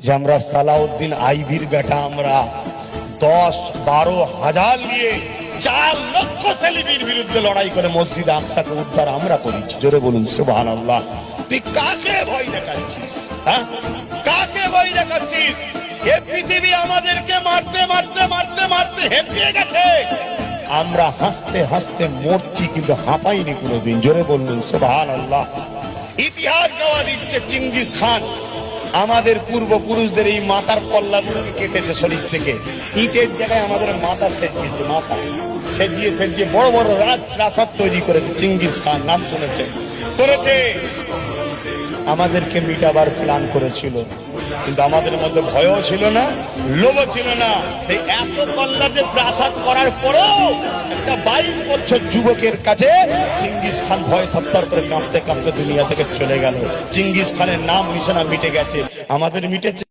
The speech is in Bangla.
যে আমরা সালাউদ্দিন আইবির বেটা, আমরা 10-12 হাজার নিয়ে 4 লক্ষ সেলিবির বিরুদ্ধে লড়াই করে মসজিদ আকসাকে উদ্ধার আমরা করেছি। জোরে বলুন সুবহানাল্লাহ। তুই কাকে ভয় দেখাচ্ছিস? হ্যাঁ, কাকে ভয় দেখাচ্ছিস? এই পৃথিবী আমাদেরকে মারতে মারতে মারতে মারতে হেঁপিয়ে গেছে, আমরা হাসতে হাসতে মরছি কিন্তু হাঁপাইনি কোনোদিন। জোরে বলুন সুবহানাল্লাহ। ইতিহাস গাওয়া দিচ্ছে চিঙ্গিস খান আমাদের পূর্বপুরুষদের এই মাথার কল্লাগুলোকে কেটেছে শরীর থেকে, ইটের জায়গায় আমাদের মাথা সেজিয়েছে, মাথা সেজিয়ে বড় বড় প্রাসাদ তৈরি করেছে। চিঙ্গিস খান নাম শুনেছেন, করেছে। আমাদেরকে মিটাবার প্ল্যান করেছিল, কিন্তু আমাদের মধ্যে ভয়ও ছিল না, লোভও ছিল না। এই এত কল্লাতে প্রাসাদ করার পরেও একটা 22 বছর যুবকের কাছে চিঙ্গিস খান ভয় থরথর করে কাঁপতে কাঁপতে দুনিয়া থেকে চলে গেল। চিঙ্গিস খানের নাম নিশানা মিটে গেছে, আমাদের মিটেছে?